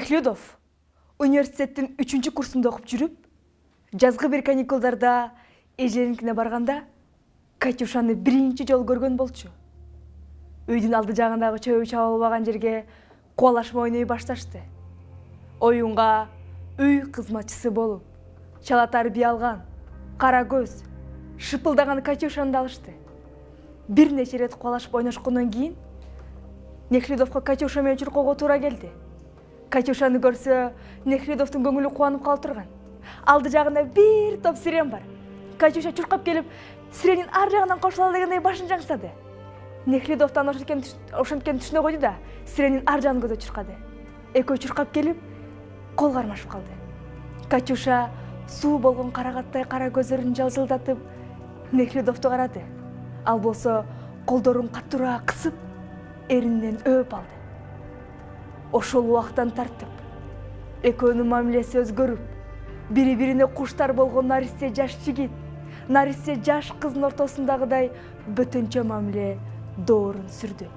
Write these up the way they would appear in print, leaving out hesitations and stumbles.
Нехлюдов университеттин 3-курсунда окуп жүрүп, жазгы бир каникулдарда эжелиңкине барганда Катюшаны биринчи жолу көргөн болчу. Үйдүн алды жагындагы чөбү чабылбаган жерге кубалашма ойной башташты. Оюнга үй кызматчысы болуп, чала тарбия алган, кара көз, шыпылдаган Катюшаны алышты. Бир нече рет кубалашып ойношкондон кийин Нехлюдовго Катюша менен чуркоого туура келди. Катюшаны көрсө, Нехлюдовдун көңүлү кубанып калып турган. Алды жагында бир топ сирен бар. Катюша чуркап келип, сиренин ар жагынан кошула дегендей башын жаңсады. Нехлюдовдон ошенткен түшүнө койду да, сиренин ар жагын көзө чуркады. Экөө чуркап келип, кол кармашып калды. Катюша суу болгон карагаттай кара көзөрүн жалжылдатып, Нехлюдовду карады. Ал болсо, колдорун катуураак кысып, эринен өөп алды. Ошол убактан тартып, экөөнүн мамилеси өзгөрүп, бири-бирине куштар болгон наристе жаш жигит, наристе жаш кыздын ортосундагыдай бөтөнчө мамиле доорун сүрдү.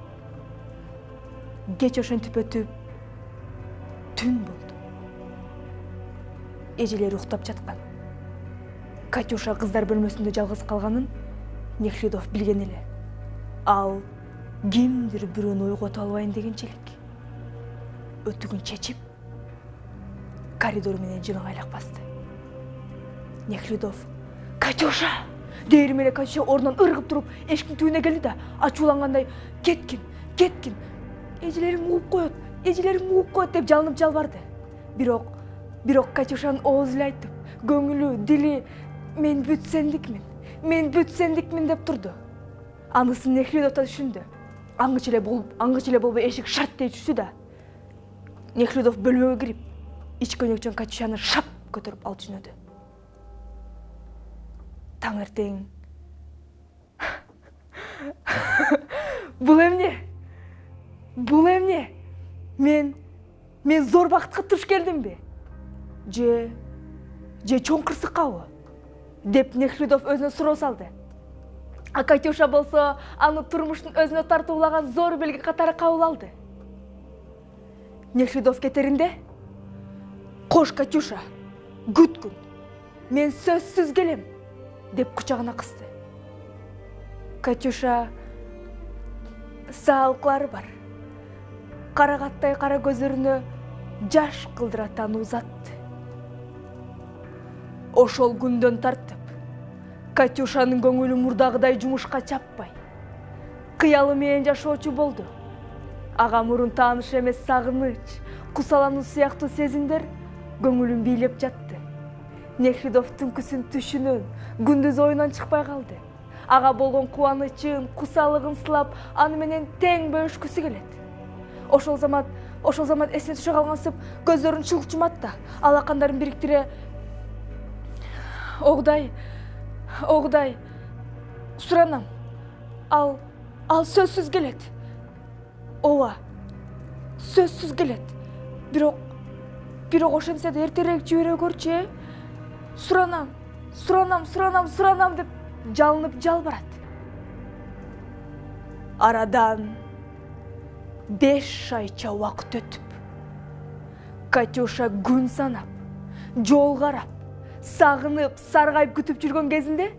Кеч ошентип өтүп, түн болду. Эжелери уктап жаткан. Катюша кыздар бөлмөсүндө жалгыз калганын Нехлюдов билген эле. Ал кимдир бирөөнү ойгото албайын дегенчелик. Өтүгүн чечип, коридор менен жымыңайлак басты. Нехлюдов «Катюша!» дейрим эле Катюша ордунан ыргып туруп, эшиктин түбүнө келди да, ачуулангандай «Кеткин, кеткин! Эжелериң угуп коет» деп жалынып жалбарды. Бирок Катюшанын оозу эле айтып, көңүлү, дили «Мен бүтсендикмин» деп турду. Анысын Нехлюдов да түшүндү. Аңгыч эле болбой эшик шарт дей түштү да. Нехлюдов бөлмөгө кирип, ич көнөкчөн Катюшаны шап көтөрүп алып жөнөдү. Таң эртең Бул эмне? Мен зор бакытка туш келдимби? Же чоң кырсыккабы? Деп Нехлюдов өзүнө суроо салды. А Катюша болсо аны турмуштун өзүнө тартуулаган зор белги катары кабыл алды. Нехлюдов кетеринде «Кош, Катюша, күткүн, мен сөзсүз келем» деп кучагына кысты. Катюша саалыклары бар. Карагаттай кара көзөрүнө жаш кылдырат аны узатты. Ошол күндөн тартып Катюшанын көңүлү мурдагыдай жумушка чаппай, кыялы менен жашоочу болду. Ага мурун тааныш эмес сагыныч, кусалануу сыяктуу сезимдер көңүлүн бийлеп жатты. Нехлюдов түнкүсүн түшүнөн, күндүз оюнан чыкпай калды. Ага болгон кубанычын, кусалыгын сылап, аны менен тең бөлүшкүсү келет. Ошол замат эсине түшө калгансып, көздөрүн чылк жумат да, алакандарын бириктире Огудай, суранам. Ал сөзсүз келет. Ооба, сөзсүз келет. Бирок ошентсе да эртерээк жибере көрчү, Суранам деп жалынып жалбарат. Арадан 5 айча убакыт өтүп, Катюша күн санап, жол карап, сагынып, саргайып күтүп жүргөн кезинде,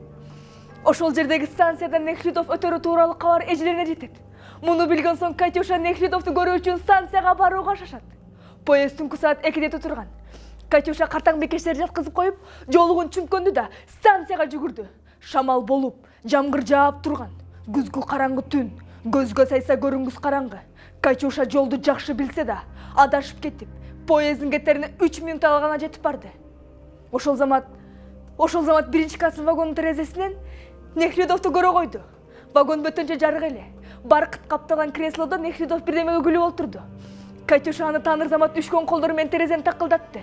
ошол жердеги станциядан Нехлюдов өтөрү тууралуу кабар эжелерине жетет. Муну билген соң Катюша Нехлюдовду көрүү үчүн станцияга барууга шашат. Поезд түнкү саат 2-де турган. Катюша картаң бекештерди жаткызып коюп, жолугун чүмкөндү да станцияга жүгүрдү. Шамал болуп, жамгыр жаап турган. Күзгү караңгы түн, көзгө сайса көрүнгүс караңгы. Катюша жолду жакшы билсе да, адашып кетип, поезддин кетерине 3 минут алгана жетип барды. Ошол замат биринчи класстын вагонунун терезесинен Нехлюдовду көрө койду. Вагон бөтөнчө жарык эле. Баркыт капталган креслодо Нехлюдов бирдемеге күлүп отурду. Катюша аны тааныр замат үшкөн колдору менен терезени такылдатты.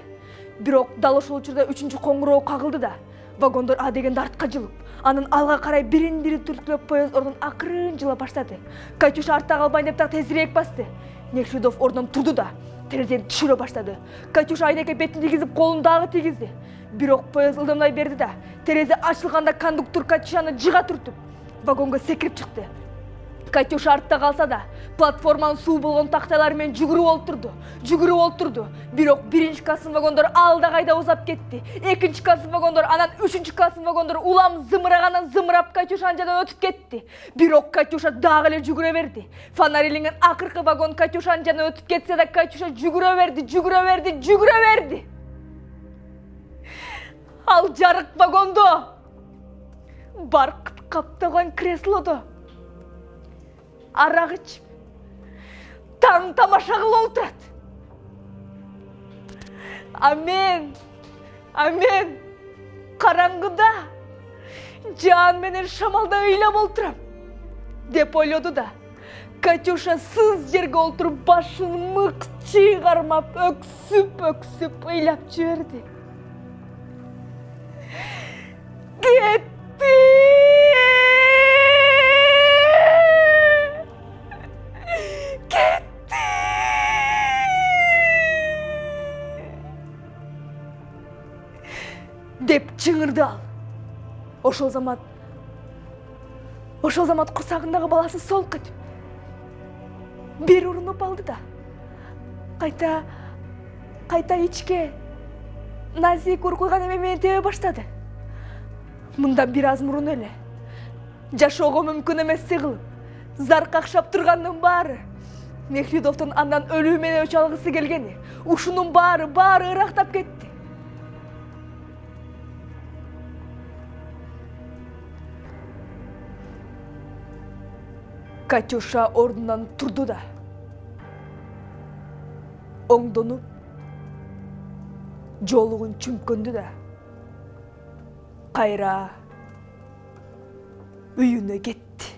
Бирок дал ошол учурда 3-чү коңгуроо кагылды да, вагондор адегенде артка жылып, анын алга карай бирин-бири түрткүлөп поезд ордун акырын жыла баштады. Катюша артта калбайын деп так тезирээк басты. Нехлюдов ордунан турду да терезени түшүрө баштады. Катюша айнекке бетин тийгизип, колун дагы тийгизди. Бирок поезд ылдамдай берди да, терезе ачылганда кондуктор Катюшаны жыга түртүп, вагонго секирип чыкты. Катюша артта қалса да, платформаның суу болгон такталары менен жүгүрүп олтурду. Бирок биринчи класстын вагондор алда кайда узап кетти. Экинчи класстын вагондор, анан үчүнчү класстын вагондор улам зымыраганан зымырап Катюшанын жадан өтүп кетти. Бирок Катюша дагы эле жүгүрө берди. Фонарь иленген акыркы вагон Катюшанын жадан өтүп кетсе да, Катюша жүгүрө берди. Ал жарык вагондо, баркыт каптаган креслодо арак ичип, таң тамаша кылып отурат. Амен караңгыда жаан менен шамалда ыйлап олтурам деп ойлоду да, Катюша сыз жерге олтуруп башын мыкчы кармап өксүп ыйлап жиберди. Кетти! Деп чыңырды ал. Ошол замат курсагындагы баласы солк этип бир урунуп алды да, кайта ичке назик уркуйган эме менен тебе баштады. Мындан бир аз мурун эле жашоого мүмкүн эмести кылып зар какшап тургандын баары, Мехридовдун андан өлүү менен өч алгысы келгени, ушунун баары ырактап кетти. Катюша ордунан турду да, оңдонуп, жоолугун чүмкөндү да, кайра үйүнө кетти.